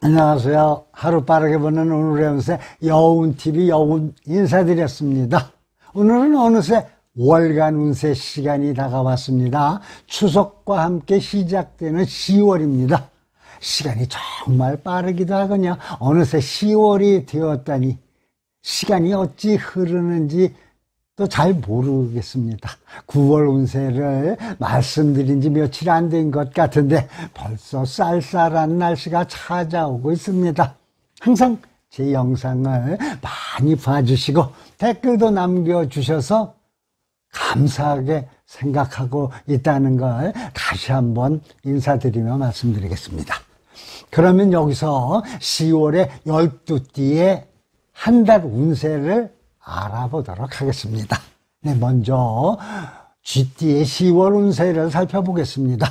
안녕하세요. 하루 빠르게 보는 오늘의 운세 여운TV 여운 인사드렸습니다. 오늘은 어느새 월간 운세 시간이 다가왔습니다. 추석과 함께 시작되는 10월입니다. 시간이 정말 빠르기도 하거든요. 어느새 10월이 되었다니 시간이 어찌 흐르는지 또 잘 모르겠습니다. 9월 운세를 말씀드린 지 며칠 안 된 것 같은데 벌써 쌀쌀한 날씨가 찾아오고 있습니다. 항상 제 영상을 많이 봐주시고 댓글도 남겨주셔서 감사하게 생각하고 있다는 걸 다시 한번 인사드리며 말씀드리겠습니다. 그러면 여기서 10월의 12띠의 한 달 운세를 알아보도록 하겠습니다. 네, 먼저 쥐띠의 10월 운세를 살펴보겠습니다.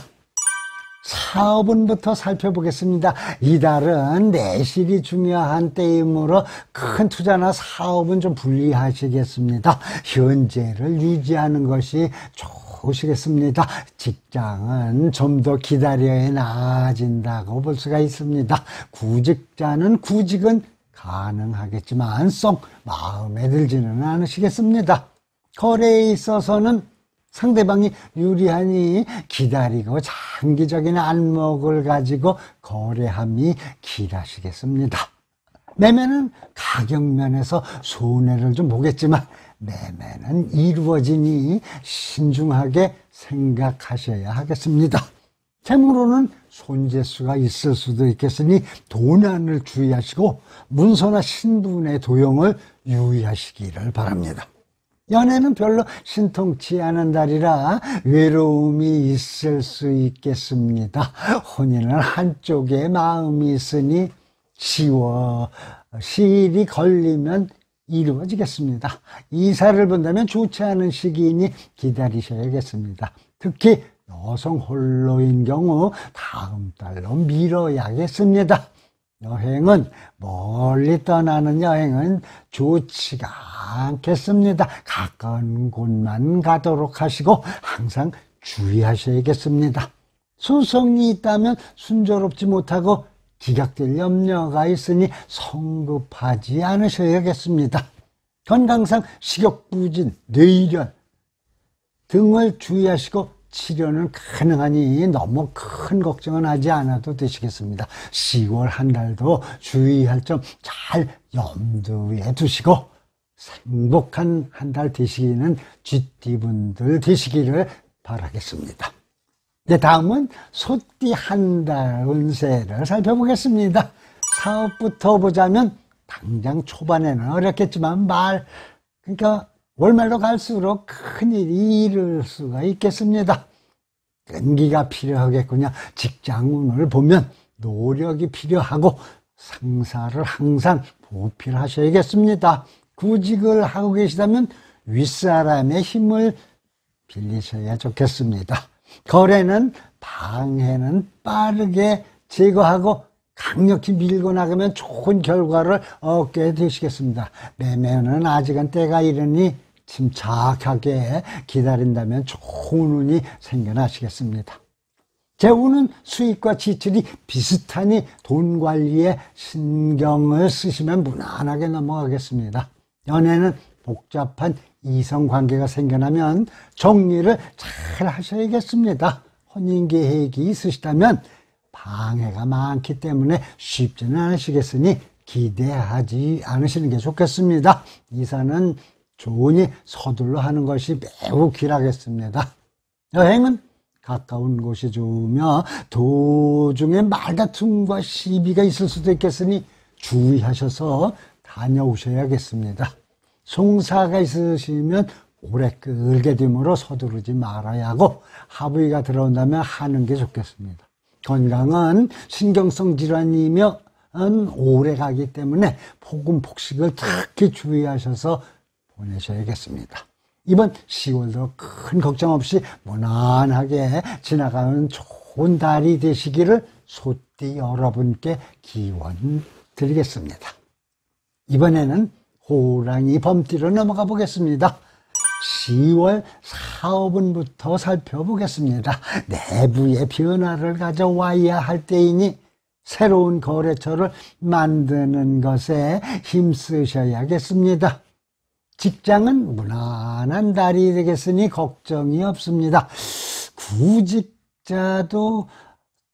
사업운부터 살펴보겠습니다. 이달은 내실이 중요한 때이므로 큰 투자나 사업은 좀 불리하시겠습니다. 현재를 유지하는 것이 좋으시겠습니다. 직장은 좀 더 기다려야 나아진다고 볼 수가 있습니다. 구직자는 구직은 가능하겠지만 썩 마음에 들지는 않으시겠습니다. 거래에 있어서는 상대방이 유리하니 기다리고 장기적인 안목을 가지고 거래함이 길하시겠습니다. 매매는 가격면에서 손해를 좀 보겠지만 매매는 이루어지니 신중하게 생각하셔야 하겠습니다. 재물로는 손재수가 있을 수도 있겠으니 도난을 주의하시고 문서나 신분의 도용을 유의하시기를 바랍니다. 연애는 별로 신통치 않은 달이라 외로움이 있을 수 있겠습니다. 혼인은 한쪽에 마음이 있으니 시일이 걸리면 이루어지겠습니다. 이사를 본다면 좋지 않은 시기이니 기다리셔야겠습니다. 특히 여성 홀로인 경우 다음 달로 미뤄야겠습니다. 여행은 멀리 떠나는 여행은 좋지가 않겠습니다. 가까운 곳만 가도록 하시고 항상 주의하셔야겠습니다. 소송이 있다면 순조롭지 못하고 기각될 염려가 있으니 성급하지 않으셔야겠습니다. 건강상 식욕부진, 뇌일현 등을 주의하시고 치료는 가능하니 너무 큰 걱정은 하지 않아도 되시겠습니다. 10월 한 달도 주의할 점 잘 염두에 두시고 행복한 한 달 되시기는 쥐띠분들 되시기를 바라겠습니다. 네, 다음은 소띠 한 달 운세를 살펴보겠습니다. 사업부터 보자면 당장 초반에는 어렵겠지만 그러니까 월말로 갈수록 큰일이 일을 수가 있겠습니다. 끈기가 필요하겠군요. 직장운을 보면 노력이 필요하고 상사를 항상 보필하셔야겠습니다. 구직을 하고 계시다면 윗사람의 힘을 빌리셔야 좋겠습니다. 거래는 방해는 빠르게 제거하고 강력히 밀고 나가면 좋은 결과를 얻게 되시겠습니다. 매매는 아직은 때가 이르니 침착하게 기다린다면 좋은 운이 생겨나시겠습니다. 재우는 수익과 지출이 비슷하니 돈 관리에 신경을 쓰시면 무난하게 넘어가겠습니다. 연애는 복잡한 이성관계가 생겨나면 정리를 잘 하셔야겠습니다. 혼인계획이 있으시다면 방해가 많기 때문에 쉽지는 않으시겠으니 기대하지 않으시는 게 좋겠습니다. 이사는 좋으니 서둘러 하는 것이 매우 귀하겠습니다. 여행은 가까운 곳이 좋으며 도중에 말다툼과 시비가 있을 수도 있겠으니 주의하셔서 다녀오셔야겠습니다. 송사가 있으시면 오래 끌게 되므로 서두르지 말아야 하고 하부위가 들어온다면 하는 게 좋겠습니다. 건강은 신경성 질환이며 오래 가기 때문에 폭음 폭식을 특히 주의하셔서 보내셔야겠습니다. 이번 10월도 큰 걱정 없이 무난하게 지나가는 좋은 달이 되시기를 소띠 여러분께 기원 드리겠습니다. 이번에는 호랑이 범띠로 넘어가 보겠습니다. 10월 사업운부터 살펴보겠습니다. 내부의 변화를 가져와야 할 때이니 새로운 거래처를 만드는 것에 힘쓰셔야겠습니다. 직장은 무난한 달이 되겠으니 걱정이 없습니다.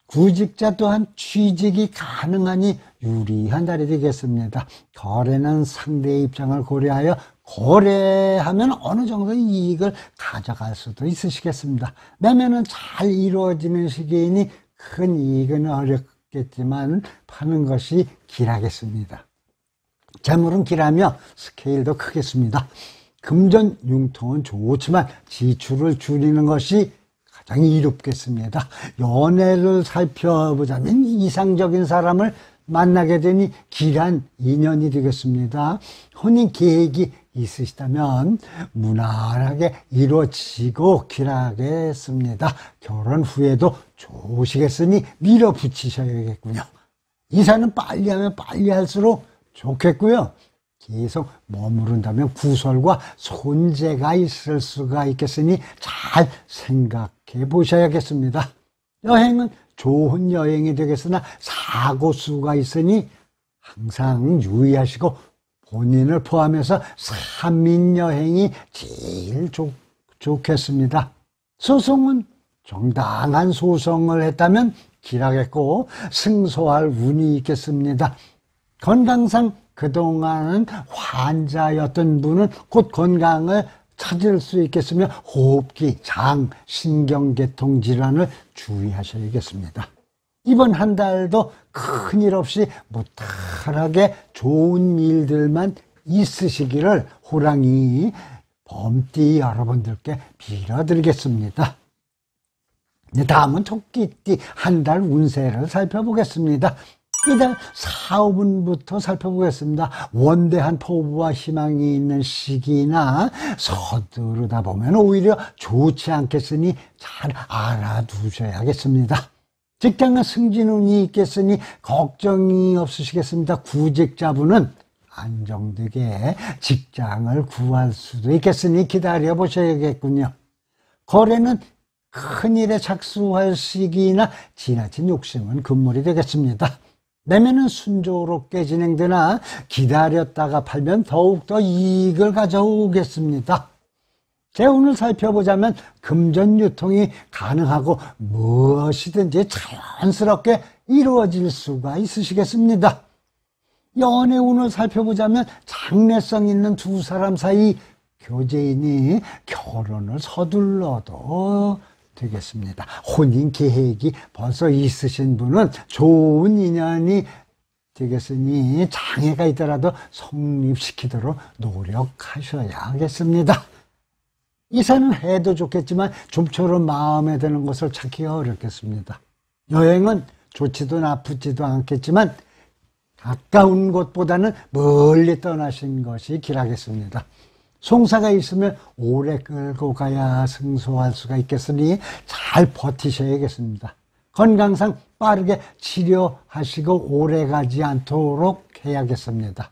구직자 또한 취직이 가능하니 유리한 달이 되겠습니다. 거래는 상대의 입장을 고려하여 거래하면 어느 정도의 이익을 가져갈 수도 있으시겠습니다. 매매는 잘 이루어지는 시기이니 큰 이익은 어렵겠지만 파는 것이 길하겠습니다. 재물은 길하며 스케일도 크겠습니다. 금전 융통은 좋지만 지출을 줄이는 것이 가장 이롭겠습니다. 연애를 살펴보자면 이상적인 사람을 만나게 되니 길한 인연이 되겠습니다. 혼인 계획이 있으시다면 무난하게 이루어지고 길하겠습니다. 결혼 후에도 좋으시겠으니 밀어붙이셔야겠군요. 이사는 빨리 하면 빨리 할수록 좋겠고요. 계속 머무른다면 구설과 손재가 있을 수가 있겠으니 잘 생각해 보셔야겠습니다. 여행은 좋은 여행이 되겠으나 사고수가 있으니 항상 유의하시고 본인을 포함해서 3인 여행이 제일 좋겠습니다. 소송은 정당한 소송을 했다면 길하겠고 승소할 운이 있겠습니다. 건강상 그동안은 환자였던 분은 곧 건강을 찾을 수 있겠으며 호흡기, 장, 신경계통 질환을 주의하셔야겠습니다. 이번 한 달도 큰일 없이 무탈하게 좋은 일들만 있으시기를 호랑이 범띠 여러분들께 빌어드리겠습니다. 다음은 토끼띠 한 달 운세를 살펴보겠습니다. 이달 4, 5분부터 살펴보겠습니다. 원대한 포부와 희망이 있는 시기나 서두르다 보면 오히려 좋지 않겠으니 잘 알아두셔야겠습니다. 직장은 승진운이 있겠으니 걱정이 없으시겠습니다. 구직자분은 안정되게 직장을 구할 수도 있겠으니 기다려보셔야겠군요. 거래는 큰일에 착수할 시기나 지나친 욕심은 금물이 되겠습니다. 매매는 순조롭게 진행되나 기다렸다가 팔면 더욱더 이익을 가져오겠습니다. 재운을 살펴보자면 금전 유통이 가능하고 무엇이든지 자연스럽게 이루어질 수가 있으시겠습니다. 연애운을 살펴보자면 장래성 있는 두 사람 사이 교제인이 결혼을 서둘러도 되겠습니다. 혼인 계획이 벌써 있으신 분은 좋은 인연이 되겠으니 장애가 있더라도 성립시키도록 노력하셔야겠습니다. 이사는 해도 좋겠지만 좀처럼 마음에 드는 것을 찾기가 어렵겠습니다. 여행은 좋지도 나쁘지도 않겠지만 가까운 곳보다는 멀리 떠나신 것이 길하겠습니다. 송사가 있으면 오래 끌고 가야 승소할 수가 있겠으니 잘 버티셔야겠습니다. 건강상 빠르게 치료하시고 오래 가지 않도록 해야겠습니다.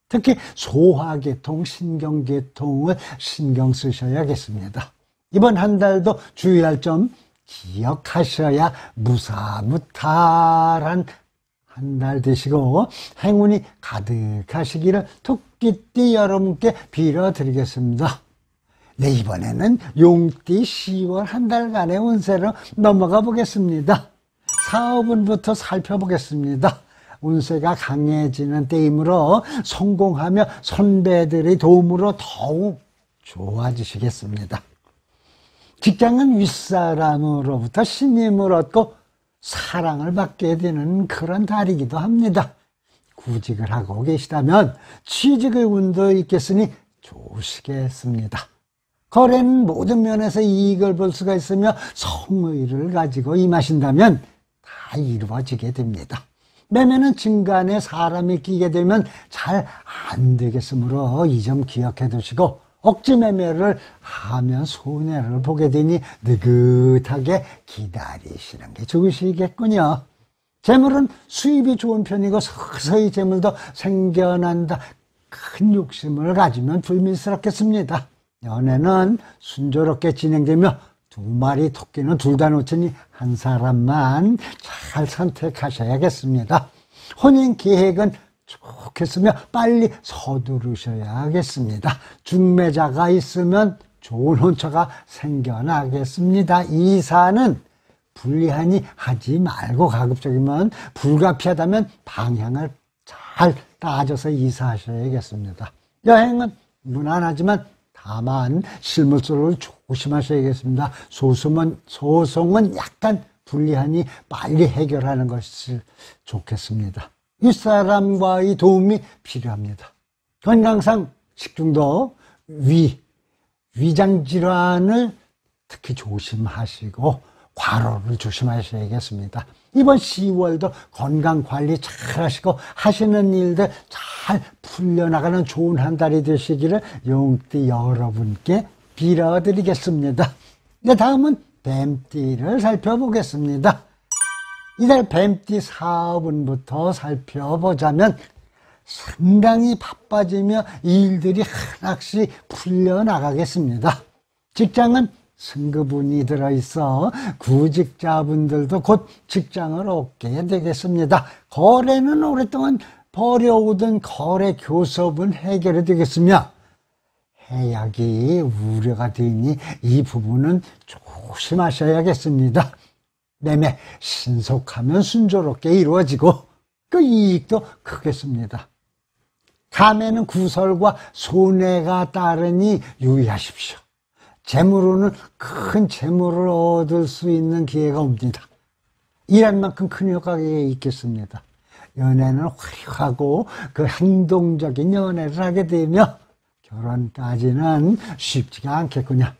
특히 소화계통, 신경계통을 신경 쓰셔야겠습니다. 이번 한 달도 주의할 점 기억하셔야 무사무탈한 한 달 되시고 행운이 가득하시기를 토끼띠 여러분께 빌어드리겠습니다. 네, 이번에는 용띠 10월 한 달간의 운세로 넘어가 보겠습니다. 4, 5분부터 살펴보겠습니다. 운세가 강해지는 때이므로 성공하며 선배들의 도움으로 더욱 좋아지시겠습니다. 직장은 윗사람으로부터 신임을 얻고 사랑을 받게 되는 그런 달이기도 합니다. 구직을 하고 계시다면 취직의 운도 있겠으니 좋으시겠습니다. 거래는 모든 면에서 이익을 볼 수가 있으며 성의를 가지고 임하신다면 다 이루어지게 됩니다. 매매는 중간에 사람이 끼게 되면 잘 안 되겠으므로 이 점 기억해 두시고 억지 매매를 하면 손해를 보게 되니 느긋하게 기다리시는 게 좋으시겠군요. 재물은 수입이 좋은 편이고 서서히 재물도 생겨난다. 큰 욕심을 가지면 불미스럽겠습니다. 연애는 순조롭게 진행되며 두 마리 토끼는 둘 다 놓치니 한 사람만 잘 선택하셔야겠습니다. 혼인 계획은 좋겠으며 빨리 서두르셔야겠습니다. 중매자가 있으면 좋은 혼처가 생겨나겠습니다. 이사는 불리하니 하지 말고 가급적이면 불가피하다면 방향을 잘 따져서 이사하셔야겠습니다. 여행은 무난하지만 다만 실물적으로 조심하셔야겠습니다. 소송은 약간 불리하니 빨리 해결하는 것이 좋겠습니다. 윗사람과의 도움이 필요합니다. 건강상 식중독, 위장질환을 특히 조심하시고 과로를 조심하셔야겠습니다. 이번 10월도 건강관리 잘 하시고 하시는 일들 잘 풀려나가는 좋은 한 달이 되시기를 용띠 여러분께 빌어드리겠습니다. 다음은 뱀띠를 살펴보겠습니다. 이달 뱀띠 사업운부터 살펴보자면 상당히 바빠지며 일들이 하나씩 풀려나가겠습니다. 직장은 승급운이 들어있어 구직자분들도 곧 직장을 얻게 되겠습니다. 거래는 오랫동안 벌여오던 거래 교섭은 해결이 되겠으며 해약이 우려가 되니 이 부분은 조심하셔야겠습니다. 매매 신속하면 순조롭게 이루어지고 그 이익도 크겠습니다. 감에는 구설과 손해가 따르니 유의하십시오. 재물로는 큰 재물을 얻을 수 있는 기회가 옵니다. 일한 만큼 큰 효과가 있겠습니다. 연애는 화려하고 그 행동적인 연애를 하게 되며 결혼까지는 쉽지가 않겠군요.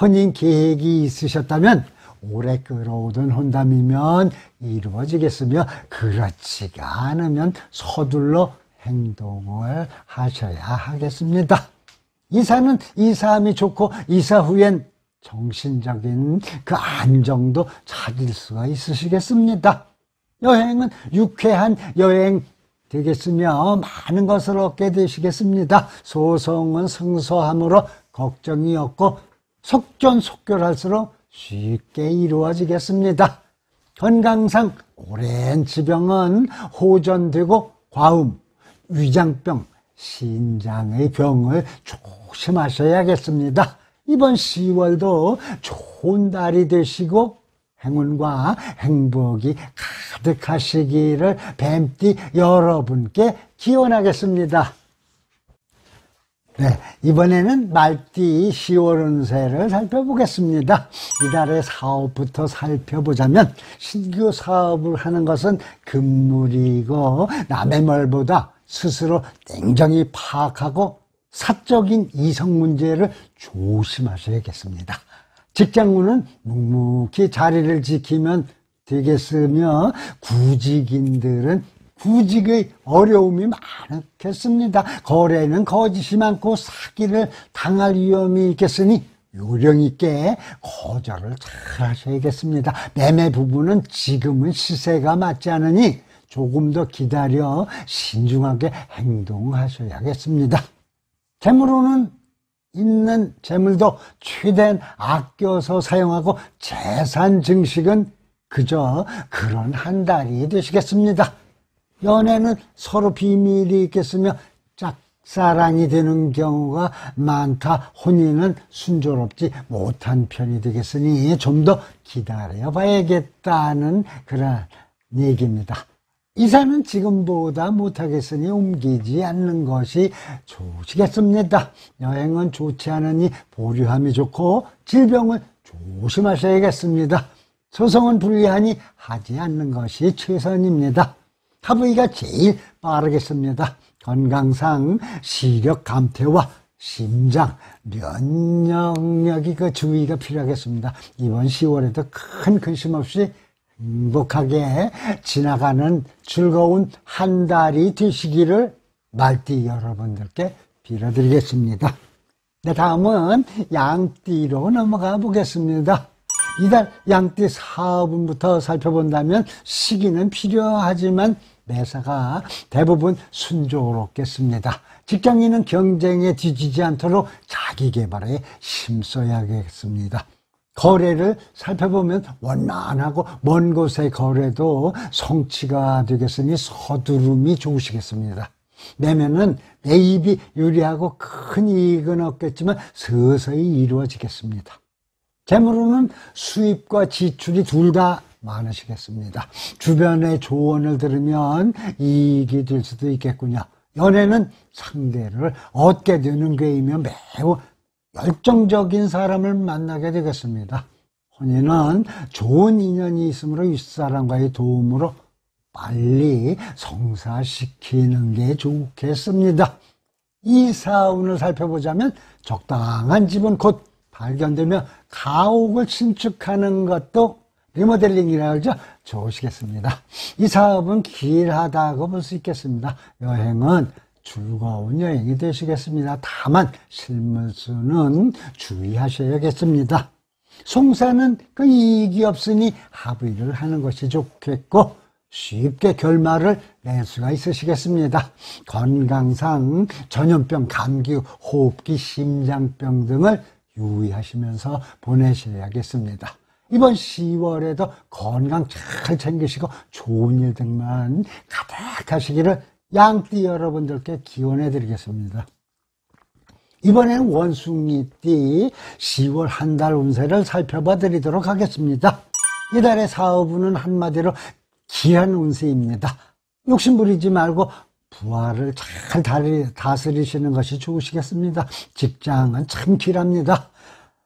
혼인 계획이 있으셨다면 오래 끌어오던 혼담이면 이루어지겠으며 그렇지가 않으면 서둘러 행동을 하셔야 하겠습니다. 이사는 이사함이 좋고 이사 후엔 정신적인 그 안정도 찾을 수가 있으시겠습니다. 여행은 유쾌한 여행 되겠으며 많은 것을 얻게 되시겠습니다. 소송은 승소함으로 걱정이 없고 속전속결할수록 쉽게 이루어지겠습니다. 건강상 오랜 지병은 호전되고 과음, 위장병, 신장의 병을 조심하셔야겠습니다. 이번 10월도 좋은 달이 되시고 행운과 행복이 가득하시기를 뱀띠 여러분께 기원하겠습니다. 네, 이번에는 말띠 10월 운세를 살펴보겠습니다. 이달의 사업부터 살펴보자면 신규 사업을 하는 것은 금물이고 남의 말보다 스스로 냉정히 파악하고 사적인 이성 문제를 조심하셔야겠습니다. 직장운은 묵묵히 자리를 지키면 되겠으며 구직인들은 구직의 어려움이 많겠습니다. 거래는 거짓이 많고 사기를 당할 위험이 있겠으니 요령 있게 거절을 잘 하셔야겠습니다. 매매 부분은 지금은 시세가 맞지 않으니 조금 더 기다려 신중하게 행동하셔야겠습니다. 재물로는 있는 재물도 최대한 아껴서 사용하고 재산 증식은 그저 그런 한 달이 되시겠습니다. 연애는 서로 비밀이 있겠으며 짝사랑이 되는 경우가 많다. 혼인은 순조롭지 못한 편이 되겠으니 좀 더 기다려 봐야겠다는 그런 얘기입니다. 이사는 지금보다 못하겠으니 옮기지 않는 것이 좋으시겠습니다. 여행은 좋지 않으니 보류함이 좋고 질병을 조심하셔야겠습니다. 소송은 불리하니 하지 않는 것이 최선입니다. 하부이가 제일 빠르겠습니다. 건강상 시력 감퇴와 심장, 면역력이 그 주의가 필요하겠습니다. 이번 10월에도 큰 근심 없이 행복하게 지나가는 즐거운 한 달이 되시기를 말띠 여러분들께 빌어드리겠습니다. 네, 다음은 양띠로 넘어가 보겠습니다. 이달 양띠 사업운부터 살펴본다면 시기는 필요하지만 매사가 대부분 순조롭겠습니다. 직장인은 경쟁에 뒤지지 않도록 자기 개발에 힘써야겠습니다. 거래를 살펴보면 원만하고 먼 곳의 거래도 성취가 되겠으니 서두름이 좋으시겠습니다. 매매는 매입이 유리하고 큰 이익은 없겠지만 서서히 이루어지겠습니다. 재물로는 수입과 지출이 둘 다 많으시겠습니다. 주변의 조언을 들으면 이익이 될 수도 있겠군요. 연애는 상대를 얻게 되는 궤이며 매우 열정적인 사람을 만나게 되겠습니다. 혼인은 좋은 인연이 있으므로 윗사람과의 도움으로 빨리 성사시키는 게 좋겠습니다. 이 사운을 살펴보자면 적당한 집은 곧 발견되며 가옥을 신축하는 것도 리모델링이라 그러죠. 좋으시겠습니다. 이 사업은 길하다고 볼 수 있겠습니다. 여행은 즐거운 여행이 되시겠습니다. 다만 실물수는 주의하셔야겠습니다. 송사는 그 이익이 없으니 합의를 하는 것이 좋겠고 쉽게 결말을 낼 수가 있으시겠습니다. 건강상 전염병, 감기, 호흡기, 심장병 등을 유의하시면서 보내셔야겠습니다. 이번 10월에도 건강 잘 챙기시고 좋은 일들만 가득하시기를 양띠 여러분들께 기원해 드리겠습니다. 이번에는 원숭이띠 10월 한 달 운세를 살펴봐 드리도록 하겠습니다. 이달의 사업운은 한마디로 귀한 운세입니다. 욕심부리지 말고 부하를 잘 다스리시는 것이 좋으시겠습니다. 직장은 참 길합니다.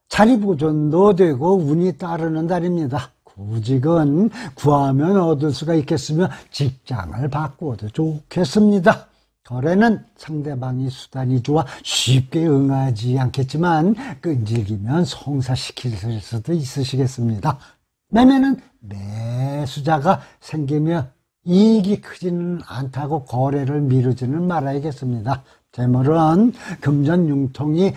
자리 보존도 되고 운이 따르는 달입니다. 구직은 구하면 얻을 수가 있겠으며 직장을 바꾸어도 좋겠습니다. 거래는 상대방이 수단이 좋아 쉽게 응하지 않겠지만 끈질기면 성사시킬 수도 있으시겠습니다. 매매는 매수자가 생기며 이익이 크지는 않다고 거래를 미루지는 말아야겠습니다. 재물은 금전융통이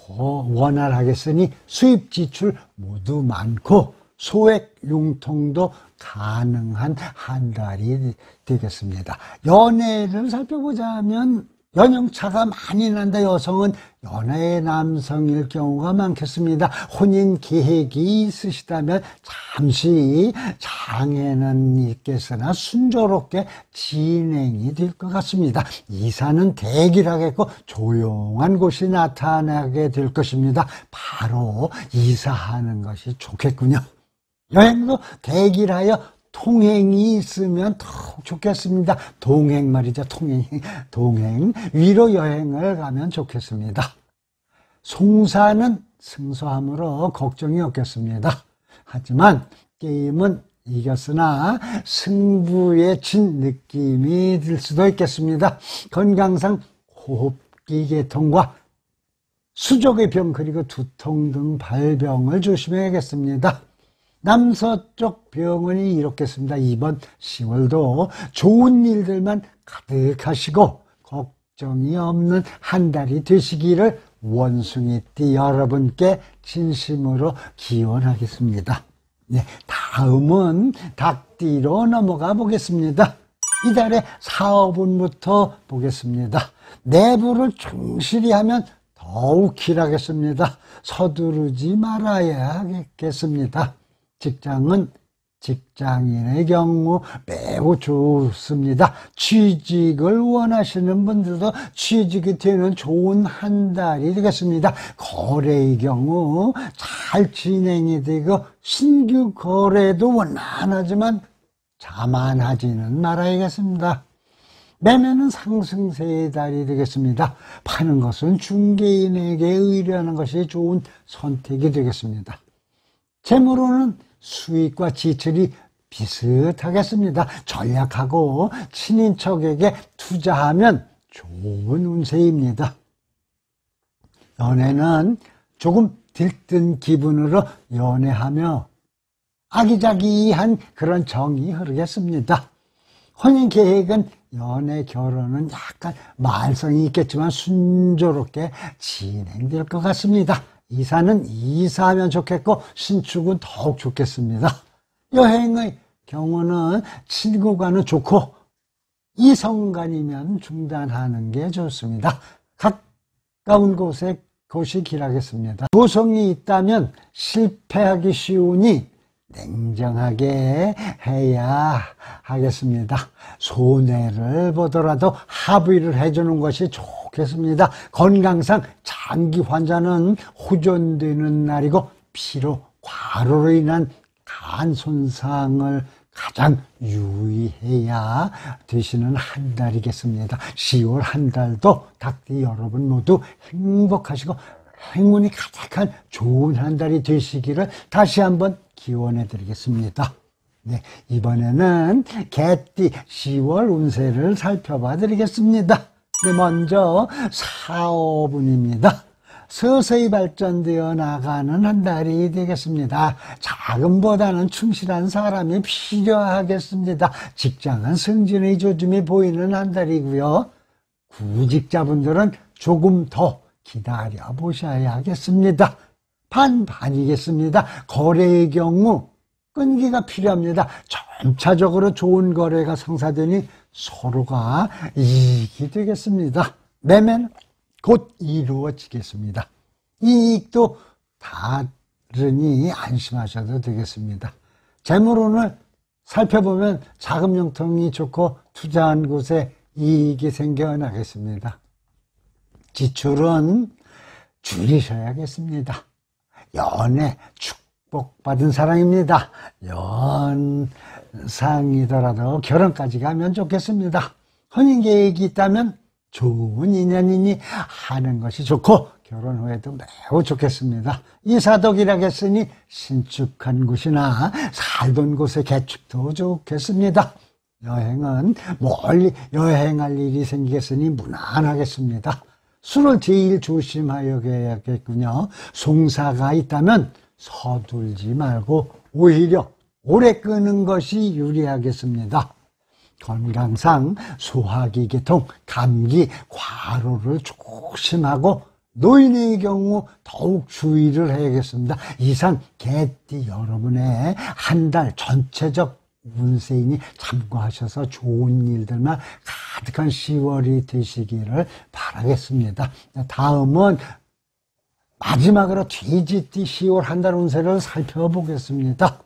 원활하겠으니 수입 지출 모두 많고 소액 융통도 가능한 한 달이 되겠습니다. 연애를 살펴보자면 연영차가 많이 난다. 여성은 연하의 남성일 경우가 많겠습니다. 혼인 계획이 있으시다면 잠시 장애는 있겠으나 순조롭게 진행이 될 것 같습니다. 이사는 대기하겠고 조용한 곳이 나타나게 될 것입니다. 바로 이사하는 것이 좋겠군요. 여행도 대기하여 통행이 있으면 더욱 좋겠습니다. 동행 말이죠. 동행. 위로 여행을 가면 좋겠습니다. 송사는 승소함으로 걱정이 없겠습니다. 하지만 게임은 이겼으나 승부에 진 느낌이 들 수도 있겠습니다. 건강상 호흡기 계통과 수족의 병 그리고 두통 등 발병을 조심해야겠습니다. 남서쪽 병원이 이렇겠습니다. 이번 10월도 좋은 일들만 가득하시고 걱정이 없는 한 달이 되시기를 원숭이띠 여러분께 진심으로 기원하겠습니다. 네, 다음은 닭띠로 넘어가 보겠습니다. 이달의 사업운부터 보겠습니다. 내부를 충실히 하면 더욱 길하겠습니다. 서두르지 말아야겠습니다. 직장은 직장인의 경우 매우 좋습니다. 취직을 원하시는 분들도 취직이 되는 좋은 한 달이 되겠습니다. 거래의 경우 잘 진행이 되고 신규 거래도 원만하지만 자만하지는 말아야겠습니다. 매매는 상승세의 달이 되겠습니다. 파는 것은 중개인에게 의뢰하는 것이 좋은 선택이 되겠습니다. 재물로는 수익과 지출이 비슷하겠습니다. 전략하고 친인척에게 투자하면 좋은 운세입니다. 연애는 조금 들뜬 기분으로 연애하며 아기자기한 그런 정이 흐르겠습니다. 혼인 계획은 연애 결혼은 약간 말썽이 있겠지만 순조롭게 진행될 것 같습니다. 이사는 이사하면 좋겠고 신축은 더욱 좋겠습니다. 여행의 경우는 친구간은 좋고 이성간이면 중단하는 게 좋습니다. 가까운 곳에 그것이 길하겠습니다. 도성이 있다면 실패하기 쉬우니 냉정하게 해야 하겠습니다. 손해를 보더라도 합의를 해주는 것이 좋겠습니다. 건강상 장기 환자는 호전되는 날이고 피로, 과로로 인한 간 손상을 가장 유의해야 되시는 한 달이겠습니다. 10월 한 달도 닭띠 여러분 모두 행복하시고 행운이 가득한 좋은 한 달이 되시기를 다시 한번 기원해 드리겠습니다. 네, 이번에는 개띠 10월 운세를 살펴봐 드리겠습니다. 네, 먼저 사업운입니다. 서서히 발전되어 나가는 한 달이 되겠습니다. 자금보다는 충실한 사람이 필요하겠습니다. 직장은 승진의 조짐이 보이는 한 달이고요. 구직자분들은 조금 더 기다려 보셔야겠습니다. 반반이겠습니다. 거래의 경우 끈기가 필요합니다. 점차적으로 좋은 거래가 성사되니 서로가 이익이 되겠습니다. 매매는 곧 이루어지겠습니다. 이익도 다르니 안심하셔도 되겠습니다. 재물운을 살펴보면 자금 형통이 좋고 투자한 곳에 이익이 생겨나겠습니다. 지출은 줄이셔야겠습니다. 연애 축복받은 사랑입니다. 연상이더라도 결혼까지 가면 좋겠습니다. 혼인 계획이 있다면 좋은 인연이니 하는 것이 좋고 결혼 후에도 매우 좋겠습니다. 이사덕이라고 했으니 신축한 곳이나 살던 곳의 개축도 좋겠습니다. 여행은 멀리 여행할 일이 생기겠으니 무난하겠습니다. 술을 제일 조심하여야겠군요. 송사가 있다면 서둘지 말고 오히려 오래 끄는 것이 유리하겠습니다. 건강상 소화기 계통, 감기, 과로를 조심하고 노인의 경우 더욱 주의를 해야겠습니다. 이상 개띠 여러분의 한 달 전체적 운세이니 참고하셔서 좋은 일들만 가득한 10월이 되시기를 바라겠습니다. 다음은 마지막으로 돼지띠 10월 한 달 운세를 살펴보겠습니다.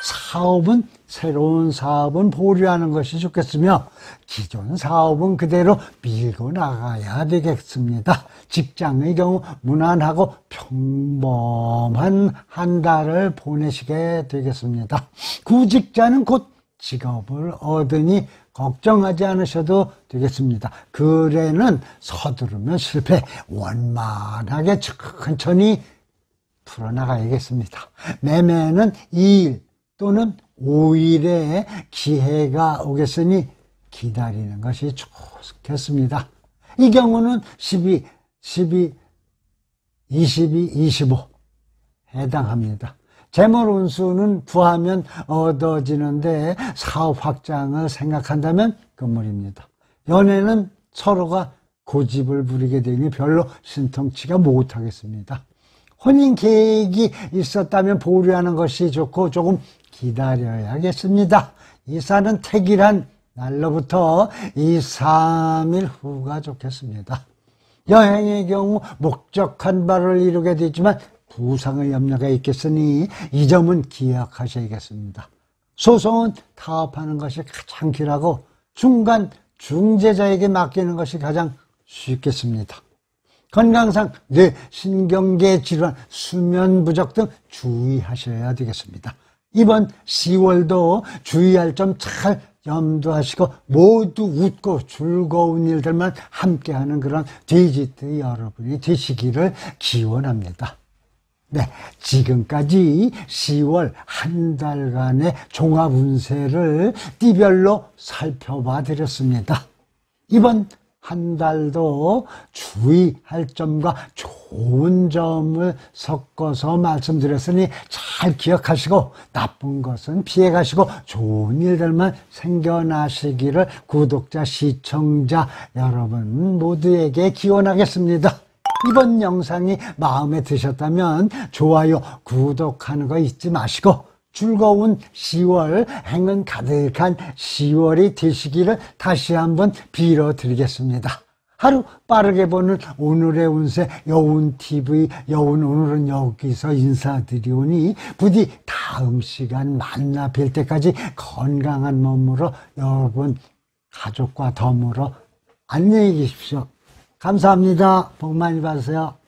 사업은 새로운 사업은 보류하는 것이 좋겠으며 기존 사업은 그대로 밀고 나가야 되겠습니다. 직장의 경우 무난하고 평범한 한 달을 보내시게 되겠습니다. 구직자는 곧 직업을 얻으니 걱정하지 않으셔도 되겠습니다. 거래는 서두르면 실패, 원만하게 천천히 풀어나가야겠습니다. 매매는 2일 또는 5일의 기회가 오겠으니 기다리는 것이 좋겠습니다. 이 경우는 12, 22, 25 해당합니다. 재물 운수는 구하면 얻어지는데 사업 확장을 생각한다면 금물입니다. 연애는 서로가 고집을 부리게 되니 별로 신통치가 못하겠습니다. 혼인 계획이 있었다면 보류하는 것이 좋고 조금 기다려야겠습니다. 이사는 택일한 날로부터 2, 3일 후가 좋겠습니다. 여행의 경우 목적한 바를 이루게 되지만 부상의 염려가 있겠으니 이 점은 기억하셔야겠습니다. 소송은 타협하는 것이 가장 길하고 중간 중재자에게 맡기는 것이 가장 쉽겠습니다. 건강상 뇌, 신경계 질환, 수면 부족 등 주의하셔야 되겠습니다. 이번 10월도 주의할 점 잘 염두하시고 모두 웃고 즐거운 일들만 함께하는 그런 돼지띠 여러분이 되시기를 기원합니다. 네, 지금까지 10월 한 달간의 종합 운세를 띠별로 살펴봐 드렸습니다. 이번 한 달도 주의할 점과 좋은 점을 섞어서 말씀드렸으니 잘 기억하시고 나쁜 것은 피해가시고 좋은 일들만 생겨나시기를 구독자, 시청자 여러분 모두에게 기원하겠습니다. 이번 영상이 마음에 드셨다면 좋아요, 구독하는 거 잊지 마시고 즐거운 10월, 행운 가득한 10월이 되시기를 다시 한번 빌어드리겠습니다. 하루 빠르게 보는 오늘의 운세 여운TV 여운 오늘은 여기서 인사드리오니 부디 다음 시간 만나 뵐 때까지 건강한 몸으로 여러분 가족과 덤으로 안녕히 계십시오. 감사합니다. 복 많이 받으세요.